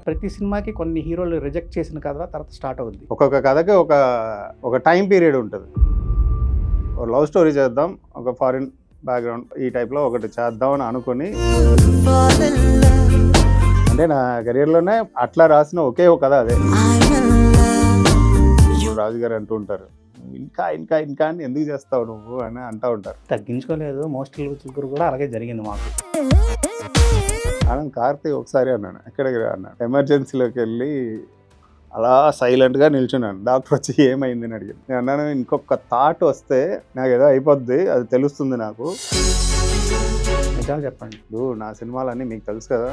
ప్రతి సినిమాకి కొన్ని హీరోలు రిజెక్ట్ చేసిన కథ తర్వాత స్టార్ట్ అవుద్ది. ఒక్కొక్క కథకి ఒక టైం పీరియడ్ ఉంటుంది. ఒక లవ్ స్టోరీ చేద్దాం, ఒక ఫారిన్ బ్యాక్గ్రౌండ్ ఈ టైప్లో ఒకటి చేద్దాం అని అనుకుని, అంటే నా కెరీర్లోనే అట్లా రాసిన ఒకే ఒక కథ అదే. రాజు గారు అంటూ ఉంటారు, ఇంకా ఇంకా ఇంకా అని ఎందుకు చేస్తావు నువ్వు అని అంటూ ఉంటారు. తగ్గించుకోలేదు. మోస్ట్ చిలుకూరు కూడా అలాగే జరిగింది మాకు. ఆనంద్ కార్తీ ఒకసారి అన్నాను, ఎక్కడికి రా అన్నాడు. ఎమర్జెన్సీలోకి వెళ్ళి అలా సైలెంట్గా నిల్చున్నాను. డాక్టర్ వచ్చి ఏమైంది అని అడిగాను. నేను అన్నాను, ఇంకొక థాట్ వస్తే నాకు ఏదో అయిపోద్ది, అది తెలుస్తుంది నాకు. నిజాలు చెప్పండి. ఇప్పుడు నా సినిమాలన్నీ మీకు తెలుసు కదా.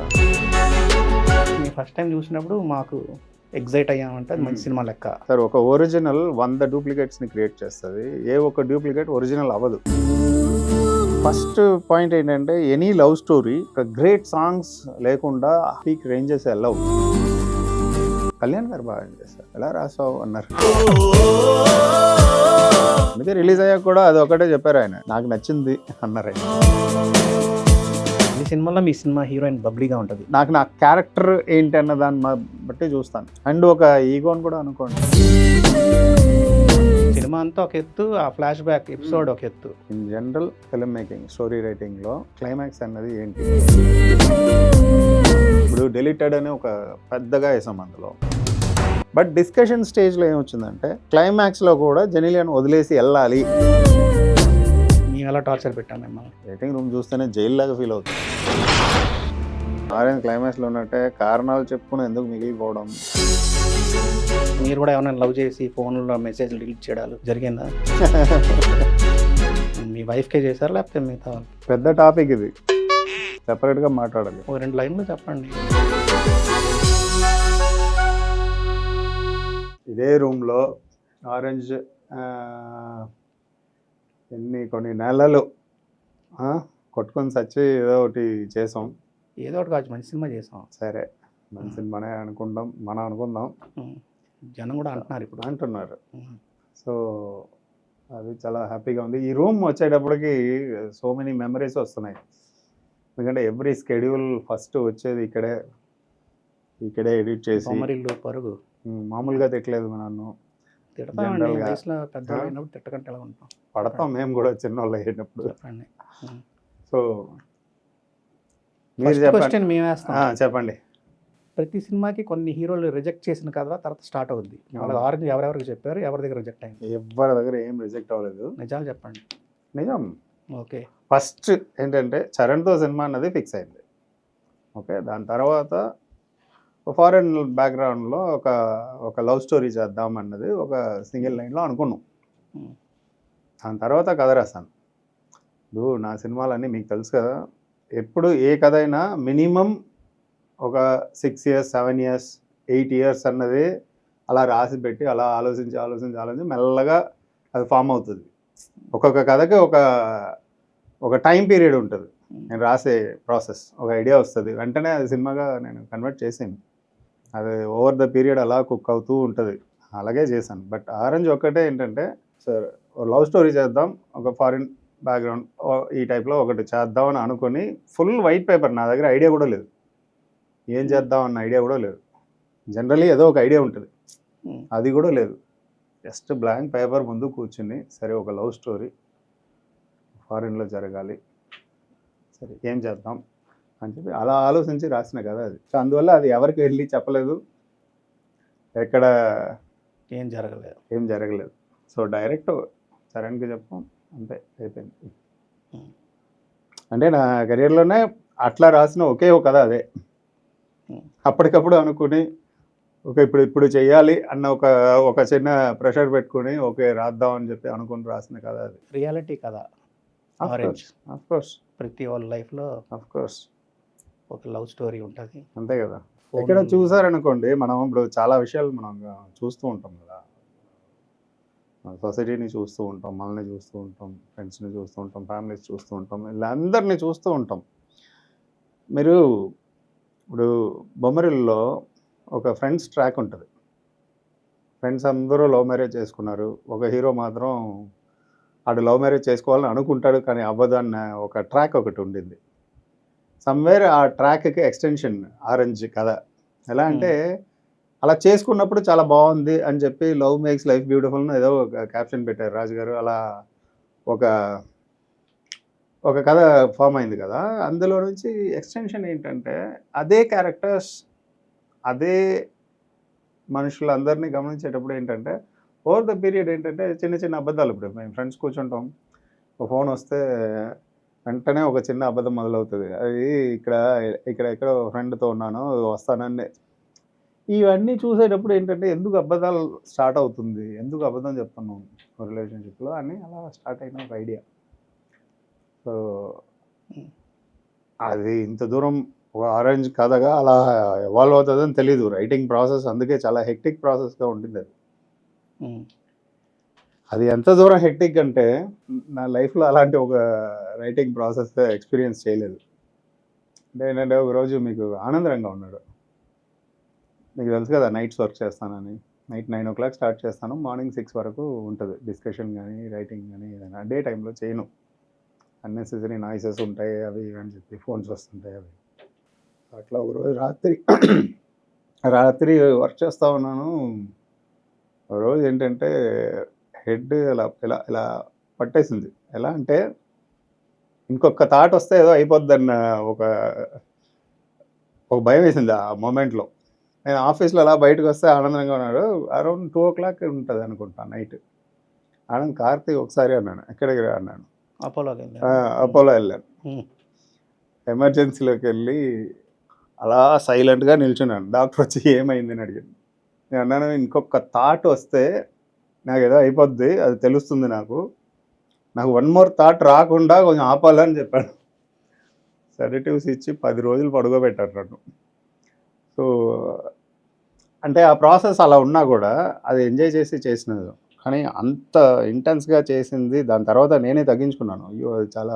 మీరు ఫస్ట్ టైం చూసినప్పుడు మాకు ఎగ్జైట్ అయ్యామంటే అది మంచి సినిమా లెక్క. సార్, ఒక ఒరిజినల్ 100 డూప్లికేట్స్ని క్రియేట్ చేస్తుంది. ఏ ఒక్క డూప్లికేట్ ఒరిజినల్ అవ్వదు. ఫస్ట్ పాయింట్ ఏంటంటే, any love story great songs లేకుండా పీక్ రేంజెస్ వెళ్ళవు. కళ్యాణ్ గారు బాగా చేస్తారు. ఎలా రాసావు అన్నారు. అందుకే రిలీజ్ అయ్యాక కూడా అది ఒకటే చెప్పారు ఆయన, నాకు నచ్చింది అన్నారు ఆయన. ఈ సినిమాలో మీ సినిమా హీరోయిన్ బబ్లీగా ఉంటుంది. నాకు నా క్యారెక్టర్ ఏంటి అన్న దాన్ని బట్టి చూస్తాను. అండ్ ఒక ఈగోని కూడా అనుకోండి. సినిమా అంతా ఒక ఎత్తు, ఆ ఫ్లాష్ బ్యాక్ ఎపిసోడ్ ఒక ఎత్తు. In general film making, story రైటింగ్లో క్లైమాక్స్ అన్నది ఏంటి? ఇప్పుడు డెలిటెడ్ అనే ఒక పెద్దగా వేసాం అందులో. బట్ డిస్కషన్ స్టేజ్లో ఏమొచ్చిందంటే, క్లైమాక్స్లో కూడా జెనిలియాని వదిలేసి వెళ్ళాలి. మేము ఎలా టార్చర్ పెట్టాం మిమ్మల్ని. రైటింగ్ రూమ్ చూస్తేనే జైలు లాగా ఫీల్ అవుతుంది. ఆర్ఎన్ క్లైమాక్స్లో ఉన్నట్టే కారణాలు చెప్పుకుని ఎందుకు మిగిలిపోవడం. మీరు కూడా ఏమైనా లవ్ చేసి ఫోన్లో మెసేజ్లు డిలీట్ చేయడాలు జరిగిందా? మీ వైఫ్కే చేశారా లేకపోతే మిగతా వాళ్ళు? పెద్ద టాపిక్ ఇది, సెపరేట్గా మాట్లాడాలి. ఓ 2 లైన్లు చెప్పండి. ఇదే రూమ్లో ఆరెంజ్ కొన్ని నెలలు కొట్టుకొని చచ్చి ఏదో ఒకటి చేసాం. ఏదో ఒకటి కావచ్చు, మంచి సినిమా చేసాం. సరే, మంచి సినిమానే అనుకుందాం, మనం అనుకుందాం. జనం కూడా అంటున్నారు. సో అది చాలా హ్యాపీగా ఉంది. ఈ రూమ్ వచ్చేటప్పటికి సో మెనీ మెమరీస్ వస్తున్నాయి. ఎందుకంటే ఎవ్రీ స్కెడ్యూల్ ఫస్ట్ వచ్చేది ఇక్కడే ఎడిట్ చేసి. పరుగు మామూలుగా తిట్టలేదు నన్ను. తిట్టకంటే ఎలా ఉంటాం? పడతాం మేము కూడా చిన్నవాళ్ళు అయ్యేటప్పుడు. చెప్పండి. సో మీరు చెప్పండి. ప్రతి సినిమాకి కొన్ని హీరోలు రిజెక్ట్ చేసిన కథ తర్వాత స్టార్ట్ అవుద్ది. వాళ్ళకి ఆరెంజ్ ఎవరెవరికి చెప్పారు, ఎవరి దగ్గర రిజెక్ట్ అయింది? ఎవరి దగ్గర ఏం రిజెక్ట్ అవ్వలేదు. నిజాలు చెప్పండి. నిజం. ఓకే. ఫస్ట్ ఏంటంటే, చరణ్తో సినిమా అన్నది ఫిక్స్ అయింది. ఓకే, దాని తర్వాత ఫారెన్ బ్యాక్గ్రౌండ్లో ఒక లవ్ స్టోరీ చేద్దాం అన్నది ఒక సింగిల్ లైన్లో అనుకున్నాం. దాని తర్వాత కథ రాశాను. ఇప్పుడు నా సినిమాలన్నీ మీకు తెలుసు కదా. ఎప్పుడు ఏ కథ అయినా మినిమం ఒక 6 years 7 years 8 years అన్నది అలా రాసి పెట్టి అలా ఆలోచించి మెల్లగా అది ఫామ్ అవుతుంది. ఒక్కొక్క కథకి ఒక టైం పీరియడ్ ఉంటుంది. నేను రాసే ప్రాసెస్, ఒక ఐడియా వస్తుంది, వెంటనే అది సినిమాగా నేను కన్వర్ట్ చేసాను. అది ఓవర్ ద పీరియడ్ అలా కుక్ అవుతూ ఉంటుంది. అలాగే చేశాను. బట్ ఆరెంజ్ ఒక్కటే ఏంటంటే, సార్ లవ్ స్టోరీ చేద్దాం, ఒక ఫారిన్ బ్యాక్గ్రౌండ్ ఈ టైప్లో ఒకటి చేద్దాం అని అనుకుని, ఫుల్ వైట్ పేపర్, నా దగ్గర ఐడియా కూడా లేదు, ఏం చేద్దాం అన్న ఐడియా కూడా లేదు. జనరలీ ఏదో ఒక ఐడియా ఉంటుంది, అది కూడా లేదు. జస్ట్ బ్లాంక్ పేపర్ ముందు కూర్చుని, సరే ఒక లవ్ స్టోరీ ఫారిన్లో జరగాలి, సరే ఏం చేద్దాం అని చెప్పి అలా ఆలోచించి రాసిన కదా అది. సో అందువల్ల అది ఎవరికి వెళ్ళి చెప్పలేదు, ఎక్కడ ఏం జరగలేదు. సో డైరెక్ట్ చరణ్కి చెప్పాం, అంతే అయిపోయింది. అంటే నా కెరీర్లోనే అట్లా రాసిన ఒకే ఒక కథ అదే. అప్పటికప్పుడు అనుకుని ఇప్పుడు చెయ్యాలి అన్న ఒక చిన్న ప్రెషర్ పెట్టుకుని ఓకే రాద్దాం అని చెప్పి అనుకుని రాసిన కథ అది. రియాలిటీ కథ. ఆఫ్ కోర్స్ ప్రతి వాళ్ళ లైఫ్లో ఆఫ్ కోర్స్ ఒక లవ్ స్టోరీ ఉంటుంది, అంతే కదా. ఎక్కడ చూసారనుకోండి, మనం ఇప్పుడు చాలా విషయాలు మనం చూస్తూ ఉంటాం కదా. సొసైటీని చూస్తూ ఉంటాం, మనల్ని చూస్తూ ఉంటాం, ఫ్రెండ్స్ని చూస్తూ ఉంటాం, ఫ్యామిలీస్ చూస్తూ ఉంటాం, ఇలా అందరినీ చూస్తూ ఉంటాం. మీరు ఇప్పుడు బొమ్మరిల్లో ఒక ఫ్రెండ్స్ ట్రాక్ ఉంటుంది. ఫ్రెండ్స్ అందరూ లవ్ మ్యారేజ్ చేసుకున్నారు, ఒక హీరో మాత్రం ఆడు లవ్ మ్యారేజ్ చేసుకోవాలని అనుకుంటాడు కానీ అవ్వదు అన్న ఒక ట్రాక్ ఒకటి ఉండింది. సమ్వేర్ ఆ ట్రాక్కి ఎక్స్టెన్షన్ ఆరెంజ్ కథ. ఎలా అంటే అలా చేసుకున్నప్పుడు చాలా బాగుంది అని చెప్పి లవ్ మేక్స్ లైఫ్ బ్యూటిఫుల్ ఏదో ఒక క్యాప్షన్ పెట్టారు రాజు గారు. అలా ఒక ఒక కథ ఫామ్ అయింది కదా. అందులో నుంచి ఎక్స్టెన్షన్ ఏంటంటే అదే క్యారెక్టర్స్ అదే మనుషులందరినీ గమనించేటప్పుడు ఏంటంటే ఓవర్ ద పీరియడ్ ఏంటంటే చిన్న చిన్న అబద్ధాలు. ఇప్పుడు మేము ఫ్రెండ్స్ కూర్చుంటాం, ఒక ఫోన్ వస్తే వెంటనే ఒక చిన్న అబద్ధం మొదలవుతుంది. అది ఇక్కడ ఇక్కడ ఎక్కడో ఫ్రెండ్తో ఉన్నాను వస్తానని. ఇవన్నీ చూసేటప్పుడు ఏంటంటే ఎందుకు అబద్ధాలు స్టార్ట్ అవుతుంది, ఎందుకు అబద్ధం చెప్తున్నాం రిలేషన్షిప్లో అని అలా స్టార్ట్ అయిన ఒక ఐడియా. సో అది ఇంత దూరం ఒక ఆరెంజ్ కథగా అలా ఎవాల్వ్ అవుతుందని తెలీదు. రైటింగ్ ప్రాసెస్ అందుకే చాలా హెక్టిక్ ప్రాసెస్గా ఉంటుంది అది. అది ఎంత దూరం హెక్టిక్ అంటే నా లైఫ్లో అలాంటి ఒక రైటింగ్ ప్రాసెస్ ఎక్స్పీరియన్స్ చేయలేదు. అంటే ఏంటంటే ఒకరోజు మీకు ఆనందరంగా ఉన్నాడు, మీకు తెలుసు కదా నైట్స్ వర్క్ చేస్తానని. నైట్ 9 o'clock స్టార్ట్ చేస్తాను, మార్నింగ్ 6 వరకు ఉంటుంది డిస్కషన్ కానీ రైటింగ్ కానీ ఏదైనా. డే టైంలో చేయను, అన్నెసెసరీ నాయిసెస్ ఉంటాయి అవి ఇవి అని చెప్పి ఫోన్స్ వస్తుంటాయి అవి. అట్లా ఒకరోజు రాత్రి వర్క్ చేస్తూ ఉన్నాను. ఒకరోజు ఏంటంటే హెడ్ ఇలా ఇలా ఇలా పట్టేసింది. ఎలా అంటే ఇంకొక థాట్ వస్తే ఏదో అయిపోద్దన్న ఒక భయం వేసింది ఆ మూమెంట్లో. నేను ఆఫీస్లో అలా బయటకు వస్తే ఆనందంగా ఉన్నాడు. అరౌండ్ 2 o'clock ఉంటుంది అనుకుంటా నైట్. ఆనంద్ కార్తీక్ ఒకసారి అన్నాను, ఎక్కడికి రా అన్నాను. అపోలో వెళ్ళాను. ఎమర్జెన్సీలోకి వెళ్ళి అలా సైలెంట్గా నిల్చున్నాను. డాక్టర్ వచ్చి ఏమైంది అని అడిగాను. నేను అన్నాను ఇంకొక థాట్ వస్తే నాకు ఏదో అయిపోద్ది, అది తెలుస్తుంది నాకు 1 more థాట్ రాకుండా కొంచెం ఆపాలని చెప్పాను. సెడేటివ్స్ ఇచ్చి 10 రోజులు పడుకోబెట్టారు నన్ను. సో అంటే ఆ ప్రాసెస్ అలా ఉన్నా కూడా అది ఎంజాయ్ చేసి చేసినది. కానీ అంత ఇంటెన్స్గా చేసింది దాని తర్వాత నేనే తగ్గించుకున్నాను. అయ్యో అది చాలా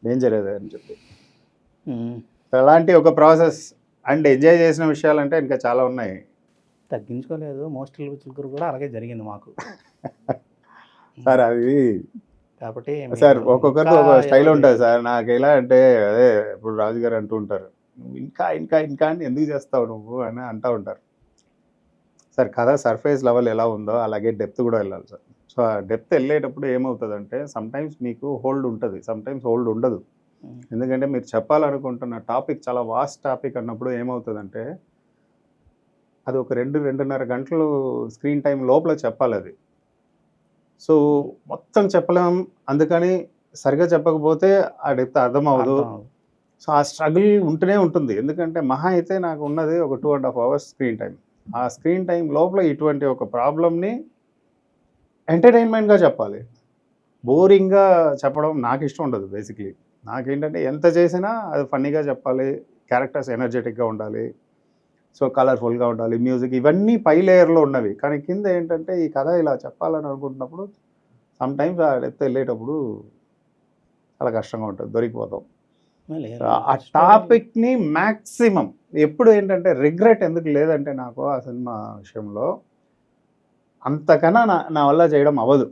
డేంజర్ అది అని చెప్పి. అలాంటి ఒక ప్రాసెస్ అండ్ ఎంజాయ్ చేసిన విషయాలంటే ఇంకా చాలా ఉన్నాయి. తగ్గించుకోలేదు, మోస్టల్ చిలుకూరు కూడా అలాగే జరిగింది మాకు. సార్ అది కాబట్టి సార్ ఒక్కొక్కరితో ఒక స్టైల్ ఉంటుంది సార్. నాకు ఎలా అంటే అదే ఇప్పుడు రాజు గారు అంటూ ఉంటారు, నువ్వు ఇంకా ఇంకా ఇంకా అని ఎందుకు చేస్తావు నువ్వు అని అంటూ ఉంటారు. సార్ కథ సర్ఫేస్ లెవెల్ ఎలా ఉందో అలాగే డెప్త్ కూడా వెళ్ళాలి సార్. సో ఆ డెప్త్ వెళ్ళేటప్పుడు ఏమవుతుందంటే సమ్టైమ్స్ మీకు హోల్డ్ ఉంటుంది, సమ్టైమ్స్ హోల్డ్ ఉండదు. ఎందుకంటే మీరు చెప్పాలనుకుంటున్న టాపిక్ చాలా వాస్ట్ టాపిక్ అన్నప్పుడు ఏమవుతుందంటే అది ఒక 2-2.5 గంటలు స్క్రీన్ టైం లోపల చెప్పాలి అది. సో మొత్తం చెప్పలేం, అందుకని సరిగా చెప్పకపోతే ఆ డెప్త్ అర్థం అవ్వదు. సో ఆ స్ట్రగుల్ ఉంటూనే ఉంటుంది. ఎందుకంటే మహా అయితే నాకు ఉన్నది ఒక 2.5 hours స్క్రీన్ టైం. ఆ స్క్రీన్ టైం లోపల ఇటువంటి ఒక ప్రాబ్లమ్ని ఎంటర్టైన్మెంట్గా చెప్పాలి. బోరింగ్గా చెప్పడం నాకు ఇష్టం ఉండదు. బేసిక్లీ నాకేంటంటే ఎంత చేసినా అది ఫన్నీగా చెప్పాలి, క్యారెక్టర్స్ ఎనర్జెటిక్గా ఉండాలి, సో కలర్ఫుల్గా ఉండాలి, మ్యూజిక్ ఇవన్నీ పై లేయర్లో ఉన్నవి. కానీ కింద ఏంటంటే ఈ కథ ఇలా చెప్పాలని అనుకుంటున్నప్పుడు సమ్టైమ్స్ ఆ డెప్త్ వెళ్ళేటప్పుడు చాలా కష్టంగా ఉంటుంది, దొరికిపోతాం. ఆ టాపిక్ని మ్యాక్సిమం ఎప్పుడు ఏంటంటే రిగ్రెట్ ఎందుకు లేదంటే నాకు ఆ సినిమా విషయంలో అంతకన్నా నా వల్ల చేయడం అవ్వదు.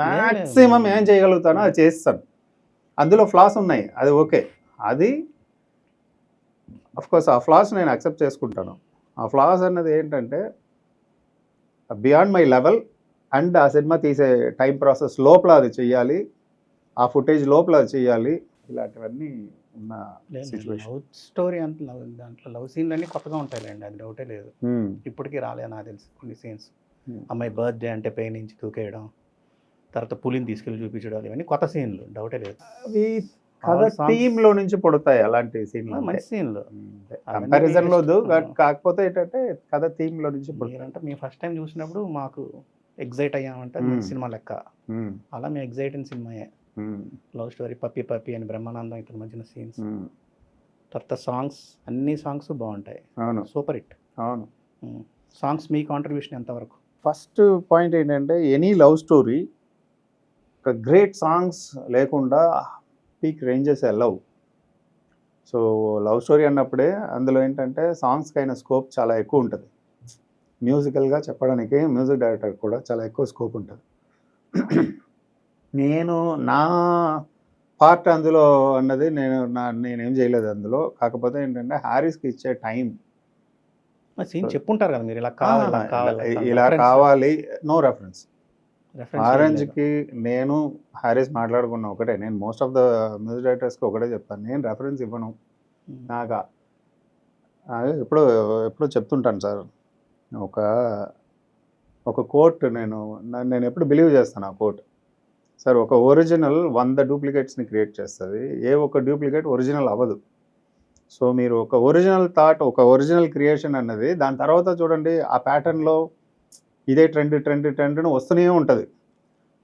మ్యాక్సిమం ఏం చేయగలుగుతానో అది చేస్తాను. అందులో ఫ్లాస్ ఉన్నాయి, అది ఓకే. అది అఫ్కోర్స్ ఆ ఫ్లాస్ నేను యాక్సెప్ట్ చేసుకుంటాను. ఆ ఫ్లాస్ అన్నది ఏంటంటే బియాండ్ మై లెవెల్ అండ్ ఆ సినిమా తీసే టైం ప్రాసెస్ లోపల అది చెయ్యాలి, ఆ ఫుటేజ్ లోపల అది చెయ్యాలి. ఇలాంటివన్నీ ఉన్న సిచ్యువేషన్. లవ్ స్టోరీ అంటే దాంట్లో లవ్ సీన్లు అన్నీ కొత్తగా ఉంటాయిలేండి, అది డౌటే లేదు. ఇప్పటికీ రాలే నాకు తెలిసి కొన్ని సీన్స్. అమ్మాయి బర్త్డే అంటే పై నుంచి దూకేయడం, తర్వాత పులిని తీసుకెళ్ళి చూపించడం, ఇవన్నీ కొత్త సీన్లు, డౌటే లేదు. అవి కథ థీమ్లో నుంచి పడతాయి అలాంటి సీన్లు, మంచి సీన్లు. కంపారిజన్లో కాకపోతే ఏంటంటే కథ థీమ్లో నుంచి అంటే మేము ఫస్ట్ టైం చూసినప్పుడు మాకు ఎగ్జైట్ అయ్యామంటే సినిమా లెక్క. అలా మేము ఎగ్జైట్ అయిన సినిమాయే లవ్ స్టోరీ. పప్పి పప్పి అని బ్రహ్మానందం ఇతను మధ్యన సీన్స్, తర్వాత సాంగ్స్, అన్ని సాంగ్స్ బాగుంటాయి. అవును, సూపర్ హిట్. అవును. సాంగ్స్ మీ కాంట్రిబ్యూషన్ ఎంతవరకు? ఫస్ట్ పాయింట్ ఏంటంటే ఎనీ లవ్ స్టోరీ ఒక గ్రేట్ సాంగ్స్ లేకుండా పీక్ రేంజెస్ వెళ్ళవు. సో లవ్ స్టోరీ అన్నప్పుడే అందులో ఏంటంటే సాంగ్స్కి అయిన స్కోప్ చాలా ఎక్కువ ఉంటుంది. మ్యూజికల్గా చెప్పడానికి మ్యూజిక్ డైరెక్టర్ కూడా చాలా ఎక్కువ స్కోప్ ఉంటుంది. నేను నా పార్ట్ అందులో అన్నది నేనేం చేయలేదు అందులో. కాకపోతే ఏంటంటే హారిస్కి ఇచ్చే టైం సీన్ చెప్పుంటారు కదా మీరు, ఇలా కావాలి ఇలా కావాలి ఇలా కావాలి, నో రెఫరెన్స్. రెఫరెన్స్ ఆరెంజ్కి నేను హారిస్ మాట్లాడుకున్న ఒకటే, నేను మోస్ట్ ఆఫ్ ద మ్యూజిక్ డైరెక్టర్స్కి ఒకటే చెప్తాను, నేను రెఫరెన్స్ ఇవ్వను. నాకు ఎప్పుడో చెప్తుంటాను సార్, ఒక కోట్ నేను ఎప్పుడు బిలీవ్ చేస్తాను ఆ కోట్. సార్, ఒక ఒరిజినల్ 100 డూప్లికేట్స్ని క్రియేట్ చేస్తుంది, ఏ ఒక్క డూప్లికేట్ ఒరిజినల్ అవ్వదు. సో మీరు ఒక ఒరిజినల్ థాట్, ఒక ఒరిజినల్ క్రియేషన్ అన్నది దాని తర్వాత చూడండి ఆ ప్యాటర్న్లో ఇదే ట్రెండ్ వస్తూనే ఉంటుంది.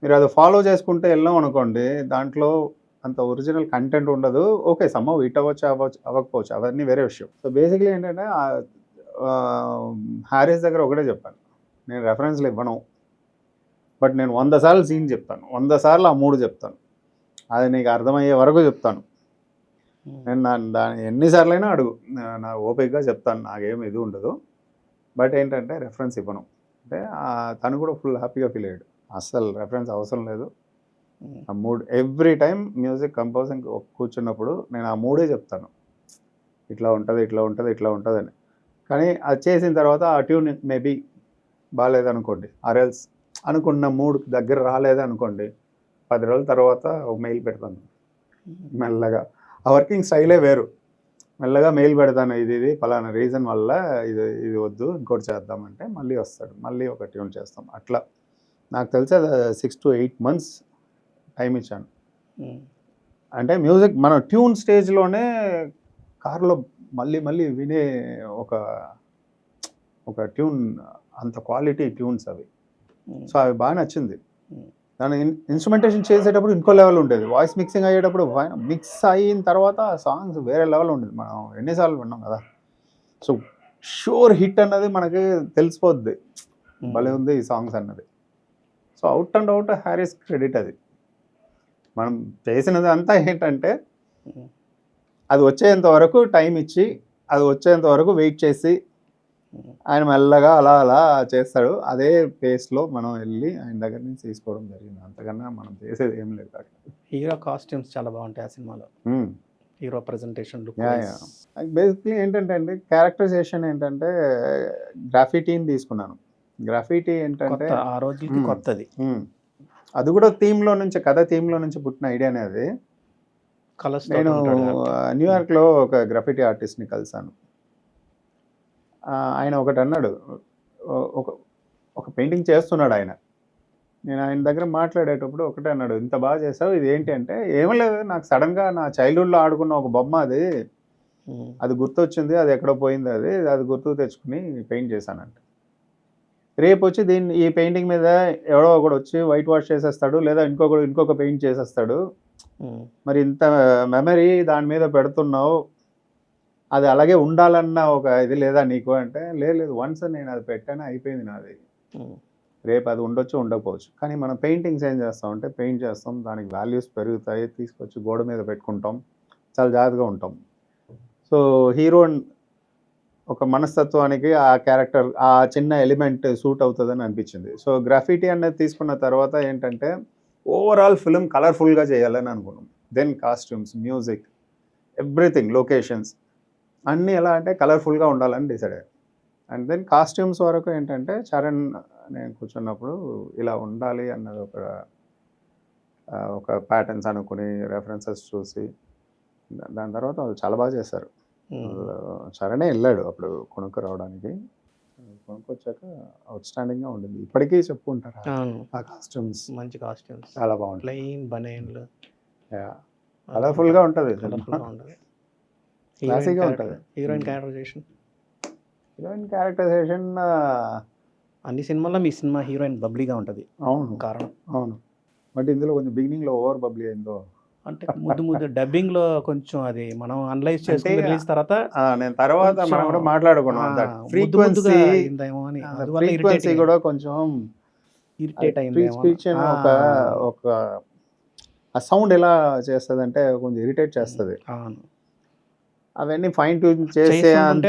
మీరు అది ఫాలో చేసుకుంటే వెళ్ళాం అనుకోండి, దాంట్లో అంత ఒరిజినల్ కంటెంట్ ఉండదు. ఓకే, సమ్హౌ హిట్ అవ్వకపోవచ్చు, అవన్నీ వేరే విషయం. సో బేసిక్లీ ఏంటంటే హారిస్ దగ్గర ఒకటే చెప్పాను, నేను రెఫరెన్స్లు ఇవ్వను, బట్ నేను 100 సార్లు సీన్ చెప్తాను, 100 సార్లు ఆ 3 చెప్తాను, అది నీకు అర్థమయ్యే వరకు చెప్తాను. నేను దాన్ని ఎన్నిసార్లు అయినా అడుగు, నా ఓపికగా చెప్తాను, నాకేం ఇది ఉండదు. బట్ ఏంటంటే రెఫరెన్స్ ఇవ్వను అంటే తను కూడా ఫుల్ హ్యాపీగా ఫీల్ అయ్యాడు. అస్సలు రెఫరెన్స్ అవసరం లేదు, ఆ 3 ఎవ్రీ టైం మ్యూజిక్ కంపోజింగ్ కూర్చున్నప్పుడు నేను ఆ 3 చెప్తాను, ఇట్లా ఉంటుంది అని. కానీ అది చేసిన తర్వాత ఆ ట్యూన్ మేబీ బాగాలేదనుకోండి, ఆర్ఎల్స్ అనుకున్న 3 దగ్గర రాలేదనుకోండి, 10 రోజుల తర్వాత ఒక మెయిల్ పెడతాను మెల్లగా. ఆ వర్కింగ్ స్టైలే వేరు. మెల్లగా మెయిల్ పెడతాను, ఇది పలానా రీజన్ వల్ల ఇది వద్దు, ఇంకోటి చేద్దామంటే మళ్ళీ వస్తాడు, మళ్ళీ ఒక ట్యూన్ చేస్తాం. అట్లా నాకు తెలిసి 6 to 8 months టైం ఇచ్చాను. అంటే మ్యూజిక్ మన ట్యూన్ స్టేజ్లోనే కార్లో మళ్ళీ వినే ఒక ట్యూన్, అంత క్వాలిటీ ట్యూన్స్ అవి. సో అవి బాగా నచ్చింది. దాని ఇన్స్ట్రుమెంటేషన్ చేసేటప్పుడు ఇంకో లెవెల్ ఉండేది, వాయిస్ మిక్సింగ్ అయ్యేటప్పుడు మిక్స్ అయిన తర్వాత సాంగ్స్ వేరే లెవెల్ ఉండేది. మనం ఎన్నిసార్లు విన్నాం కదా. సో షూర్ హిట్ అన్నది మనకి తెలిసిపోద్ది, భలే ఉంది ఈ సాంగ్స్ అన్నది. So out and out Harris credit అది. మనం చేసినది అంతా ఏంటంటే అది వచ్చేంత వరకు టైం ఇచ్చి, అది వచ్చేంత వరకు వెయిట్ చేసి, ఆయన మెల్లగా అలా చేస్తాడు. అదే పేస్లో మనం వెళ్ళి ఆయన దగ్గర నుంచి తీసుకోవడం జరిగింది. అంతకన్నా మనం చేసేది ఏం లేదు. హీరో కాస్ట్యూమ్స్ చాలా బాగుంటాయి ఆ సినిమాలో, హీరో ప్రెజెంటేషన్ లుక్. బేసిక్లీ ఏంటంటే అండి, క్యారెక్టరైజేషన్ ఏంటంటే గ్రాఫిటీని తీసుకున్నాను. గ్రాఫిటీ ఏంటంటే ఆ రోజుకి కొత్తది, అది కూడా కథ థీమ్లో నుంచి పుట్టిన ఐడియానే అది. నేను న్యూయార్క్లో ఒక గ్రాఫిటీ ఆర్టిస్ట్ని కలిశాను. ఆయన ఒకటి అన్నాడు, ఒక పెయింటింగ్ చేస్తున్నాడు ఆయన. నేను ఆయన దగ్గర మాట్లాడేటప్పుడు ఒకటే అన్నాడు, ఇంత బాగా చేసావు, ఇది ఏంటి అంటే, ఏమీ లేదు, నాకు సడన్గా నా చైల్డ్హుడ్లో ఆడుకున్న ఒక బొమ్మ అది గుర్తొచ్చింది, అది ఎక్కడో పోయింది, అది గుర్తు తెచ్చుకుని పెయింట్ చేశానంట. రేపు వచ్చి ఈ పెయింటింగ్ మీద ఎవడో ఒకడు వచ్చి వైట్ వాష్ చేసేస్తాడు, లేదా ఇంకొక పెయింట్ చేసేస్తాడు. మరి ఇంత మెమరీ దాని మీద పెడుతున్నావు, అది అలాగే ఉండాలన్న ఒక ఇది లేదా నీకు అంటే, లేదు, వన్స్ నేను అది పెట్టాను, అయిపోయింది నాది. రేపు అది ఉండొచ్చు, ఉండకపోవచ్చు. కానీ మనం పెయింటింగ్స్ ఏం చేస్తామంటే పెయింట్ చేస్తాం, దానికి వాల్యూస్ పెరుగుతాయి, తీసుకొచ్చి గోడ మీద పెట్టుకుంటాం, చాలా జాగ్రత్తగా ఉంటాం. సో హీరో ఒక మనస్తత్వానికి ఆ క్యారెక్టర్, ఆ చిన్న ఎలిమెంట్ సూట్ అవుతుందని అనిపించింది. సో గ్రాఫిటీ అనేది తీసుకున్న తర్వాత ఏంటంటే ఓవరాల్ ఫిలిం కలర్ఫుల్గా చేయాలని అనుకున్నాం. Then costumes, music, everything, locations అన్నీ ఎలా అంటే కలర్ఫుల్గా ఉండాలని డిసైడ్ అయ్యాను. అండ్ దెన్ కాస్ట్యూమ్స్ వరకు ఏంటంటే చరణ్ నేను కూర్చున్నప్పుడు ఇలా ఉండాలి అన్నది ఒక ప్యాటర్న్స్ అనుకుని రెఫరెన్సెస్ చూసి, దాని తర్వాత వాళ్ళు చాలా బాగా చేశారు. చరణే వెళ్ళాడు అప్పుడు కొనుక్కు రావడానికి, కొనుక్కొచ్చాక అవుట్ స్టాండింగ్గా ఉండింది. ఇప్పటికీ చెప్పుకుంటారు ఆ కాస్ట్యూమ్స్, మంచి కాస్ట్యూమ్స్, చాలా బాగుంటుంది. ప్లెయిన్ బనీన్లు, కలర్ఫుల్గా ఉంటుంది, క్లాసీగా ఉంటుంది. హీరోయిన్ క్యారెక్టరైజేషన్ అన్ని సినిమాల్లో మీ సినిమా హీరోయిన్ బబ్లీగా ఉంటుంది. అవును, కారణం అవును. బట్ ఇందులో కొంచెం బిగినింగ్లో ఓవర్ బబ్లీ అయిందో అంటే ముద్దు డబ్బింగ్ లో కొంచెం అది మనం అనలైజ్ చేసుకుని రిలీజ్ తర్వాత నేను తర్వాత మనం కూడా మాట్లాడుకున్నాం, ఫ్రీక్వెన్సీ కూడా కొంచెం ఇరిటేట్ అయింది. ఒక ఆ సౌండ్ ఎలా చేస్తుంది అంటే కొంచెం ఇరిటేట్ చేస్తుంది. అవన్నీ ఫైన్ ట్యూన్ చేసే అంత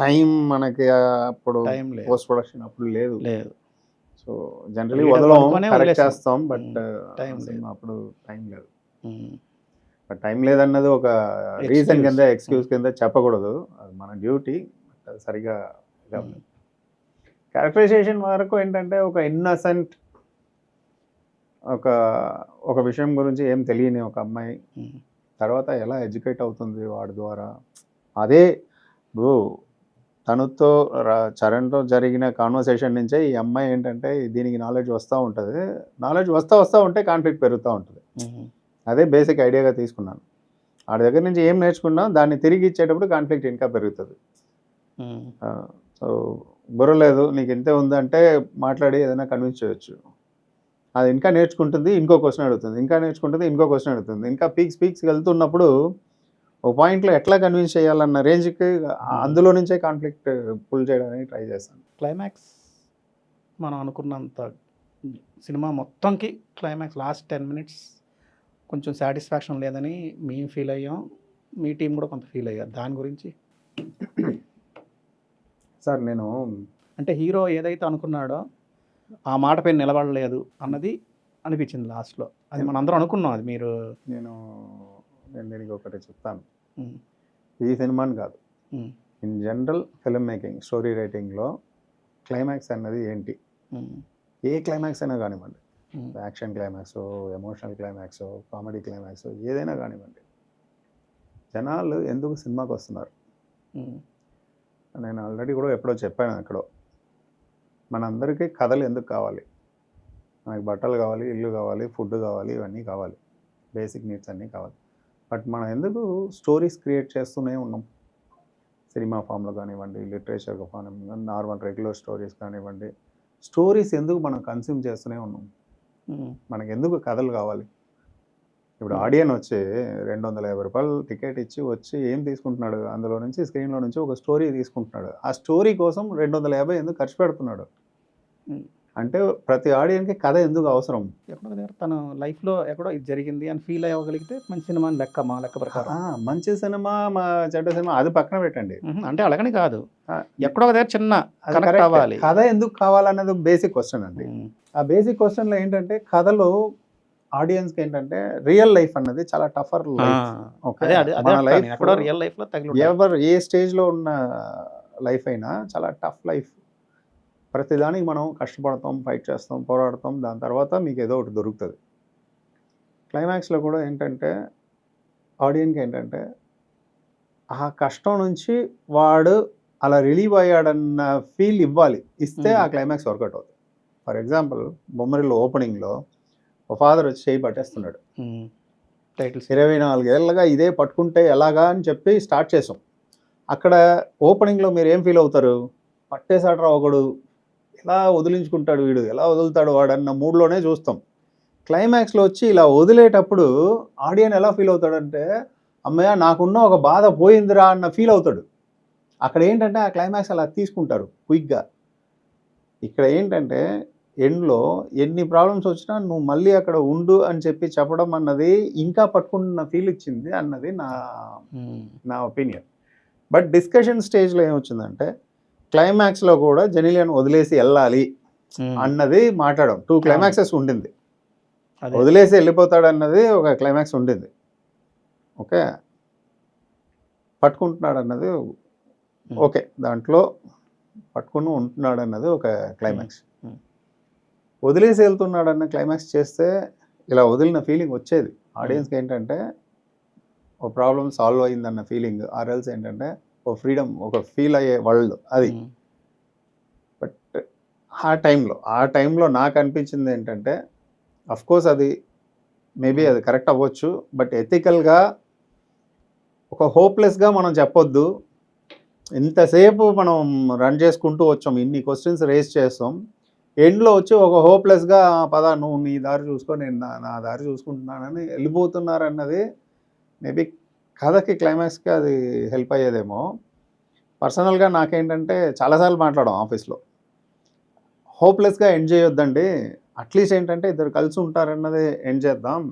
టైం మనకి అప్పుడు పోస్ట్ ప్రొడక్షన్ అప్పుడు లేదు. సో జనరలీ వదలం, కరెక్ట్ చేస్తాం, బట్ అప్పుడు టైం లేదు. బట్ టైం లేదన్నది ఒక రీజన్ కింద ఎక్స్క్యూజ్ కింద చెప్పకూడదు, అది మన డ్యూటీ. బట్ సరిగా క్యారెక్టరైజేషన్ వరకు ఏంటంటే ఒక ఇన్నసెంట్, ఒక విషయం గురించి ఏం తెలియని ఒక అమ్మాయి తర్వాత ఎలా ఎడ్యుకేట్ అవుతుంది వాడి ద్వారా. అదే తనతో చరణ్తో జరిగిన కాన్వర్సేషన్ నుంచే ఈ అమ్మాయి ఏంటంటే దీనికి నాలెడ్జ్ వస్తూ ఉంటుంది. నాలెడ్జ్ వస్తూ ఉంటే కాన్ఫ్లిక్ట్ పెరుగుతూ ఉంటుంది. అదే బేసిక్ ఐడియాగా తీసుకున్నాను. వాడి దగ్గర నుంచి ఏం నేర్చుకున్నా దాన్ని తిరిగి ఇచ్చేటప్పుడు కాన్ఫ్లిక్ట్ ఇంకా పెరుగుతుంది. సో బుర్ర లేదు నీకు ఇంతే ఉందంటే మాట్లాడి ఏదైనా కన్విన్స్ చేయొచ్చు. అది ఇంకా నేర్చుకుంటుంది, ఇంకో క్వశ్చన్ అడుగుతుంది, ఇంకా నేర్చుకుంటుంది, ఇంకో క్వశ్చన్ అడుగుతుంది. ఇంకా పీక్స్ వెళ్తున్నప్పుడు ఒక పాయింట్లో ఎట్లా కన్విన్స్ చేయాలన్న రేంజ్కి అందులో నుంచే కాన్ఫ్లిక్ట్ పుల్ చేయడానికి ట్రై చేస్తాను. క్లైమాక్స్ మనం అనుకున్నంత సినిమా మొత్తంకి క్లైమాక్స్ లాస్ట్ 10 minutes కొంచెం సాటిస్ఫాక్షన్ లేదని మేము ఫీల్ అయ్యాం, మీ టీం కూడా కొంత ఫీల్ అయ్యారు. దాని గురించి సార్ నేను అంటే హీరో ఏదైతే అనుకున్నాడో ఆ మాట పైన నిలబడలేదు అన్నది అనిపించింది లాస్ట్లో. అది మనం అందరం అనుకున్నాం. అది నేను దీనికి ఒకటి చెప్తాను. ఈ సినిమాని కాదు, in general film making, story రైటింగ్లో క్లైమాక్స్ అన్నది ఏంటి, ఏ క్లైమాక్స్ అయినా కానివ్వండి, action climax, emotional climax, comedy climax, ఏదైనా కానివ్వండి, జనాలు ఎందుకు సినిమాకి వస్తున్నారు? నేను ఆల్రెడీ కూడా ఎప్పుడో చెప్పాను ఎక్కడో, మనందరికీ కథలు ఎందుకు కావాలి? మనకి బట్టలు కావాలి, ఇల్లు కావాలి, ఫుడ్ కావాలి, ఇవన్నీ కావాలి, బేసిక్ నీడ్స్ అన్నీ కావాలి. బట్ మనం ఎందుకు స్టోరీస్ క్రియేట్ చేస్తూనే ఉన్నాం? సినిమా ఫామ్లో కానివ్వండి, literature form, normal regular stories కానివ్వండి, స్టోరీస్ ఎందుకు మనం కన్స్యూమ్ చేస్తూనే ఉన్నాం? మనకి ఎందుకు కథలు కావాలి? ఇప్పుడు ఆడియన్ వచ్చి 250 రూపాయలు టికెట్ ఇచ్చి వచ్చి ఏం తీసుకుంటున్నాడు? అందులో నుంచి స్క్రీన్లో నుంచి ఒక స్టోరీ తీసుకుంటున్నాడు. ఆ స్టోరీ కోసం 250 ఎందుకు ఖర్చు పెడుతున్నాడు? అంటే ప్రతి ఆడియన్కి కథ ఎందుకు అవసరం? ఎక్కడో దగ్గర తన లైఫ్లో ఎక్కడో ఇది జరిగింది అని ఫీల్ అవ్వగలిగితే మంచి సినిమా అని లెక్క, మా లెక్క ప్రకారం. మంచి సినిమా, మా చెడ్డ సినిమా అది పక్కన పెట్టండి. అంటే అలాగని కాదు, ఎక్కడో దగ్గర చిన్న కనెక్ట్ అవ్వాలి. కథ ఎందుకు కావాలన్నది బేసిక్ క్వశ్చన్ అండి. ఆ బేసిక్ క్వశ్చన్లో ఏంటంటే కథలో ఆడియన్స్కి ఏంటంటే రియల్ లైఫ్ అన్నది చాలా టఫర్ లైఫ్. రియల్ లైఫ్లో ఎవరు ఏ స్టేజ్లో ఉన్న లైఫ్ అయినా చాలా టఫ్ లైఫ్. ప్రతిదానికి మనం కష్టపడతాం, ఫైట్ చేస్తాం, పోరాడతాం, దాని తర్వాత మీకు ఏదో ఒకటి దొరుకుతుంది. క్లైమాక్స్లో కూడా ఏంటంటే ఆడియన్కి ఏంటంటే ఆ కష్టం నుంచి వాడు అలా రిలీవ్ అయ్యాడన్న ఫీల్ ఇవ్వాలి. ఇస్తే ఆ క్లైమాక్స్ వర్కౌట్ అవుతుంది. ఫర్ ఎగ్జాంపుల్ బొమ్మరిలో ఓపెనింగ్లో ఒక ఫాదర్ వచ్చి చేయి పట్టేస్తున్నాడు. 24 ఏళ్ళగా ఇదే పట్టుకుంటే ఎలాగా అని చెప్పి స్టార్ట్ చేసాం. అక్కడ ఓపెనింగ్లో మీరు ఏం ఫీల్ అవుతారు? పట్టేశాడు ఒకడు, ఎలా వదిలించుకుంటాడు వీడు, ఎలా వదులుతాడు వాడు అన్న మూడ్లోనే చూస్తాం. క్లైమాక్స్లో వచ్చి ఇలా వదిలేటప్పుడు ఆడియన్ ఎలా ఫీల్ అవుతాడంటే అమ్మయ్య నాకున్న ఒక బాధ పోయిందిరా అన్న ఫీల్ అవుతాడు. అక్కడ ఏంటంటే ఆ క్లైమాక్స్ అలా తీసుకుంటారు క్విక్గా. ఇక్కడ ఏంటంటే ఎండ్లో ఎన్ని ప్రాబ్లమ్స్ వచ్చినా నువ్వు మళ్ళీ అక్కడ ఉండు అని చెప్పి చెప్పడం అన్నది ఇంకా పట్టుకున్న ఫీల్ ఇచ్చింది అన్నది నా ఒపీనియన్. బట్ డిస్కషన్ స్టేజ్లో ఏమొచ్చిందంటే క్లైమాక్స్లో కూడా జెనిలియన్ వదిలేసి వెళ్ళాలి అన్నది మాట్లాడడం. 2 క్లైమాక్సెస్ ఉండింది. వదిలేసి వెళ్ళిపోతాడు అన్నది ఒక క్లైమాక్స్ ఉండింది. ఓకే, పట్టుకుంటున్నాడు అన్నది ఓకే, దాంట్లో పట్టుకుని ఉంటున్నాడు అన్నది ఒక క్లైమాక్స్. వదిలేసి వెళ్తున్నాడు అన్న క్లైమాక్స్ చేస్తే ఇలా వదిలిన ఫీలింగ్ వచ్చేది ఆడియన్స్కి. ఏంటంటే ఒక ప్రాబ్లం సాల్వ్ అయిందన్న ఫీలింగ్, ఆర్ఎల్స్ ఏంటంటే ఒక ఫ్రీడమ్, ఒక ఫీల్ అయ్యే వరల్డ్ అది. బట్ ఆ టైంలో నాకు అనిపించింది ఏంటంటే అఫ్కోర్స్ అది మేబీ అది కరెక్ట్ అవ్వచ్చు, బట్ ఎథికల్గా ఒక హోప్లెస్గా మనం చెప్పొద్దు. ఇంతసేపు మనం రన్ చేసుకుంటూ వచ్చాం, ఇన్ని క్వశ్చన్స్ రేస్ చేస్తాం, ఎండ్లో వచ్చి ఒక హోప్లెస్గా పదా నువ్వు నీ దారి చూసుకో, నేను నా దారి చూసుకుంటున్నానని వెళ్ళిపోతున్నారన్నది మేబీ కథకి క్లైమాక్స్కి అది హెల్ప్ అయ్యేదేమో. పర్సనల్గా నాకేంటంటే చాలాసార్లు మాట్లాడాం ఆఫీస్లో, హోప్లెస్గా ఎండ్ చేయొద్దండి, అట్లీస్ట్ ఏంటంటే ఇద్దరు కలిసి ఉంటారన్నది ఎండ్ చేద్దాం.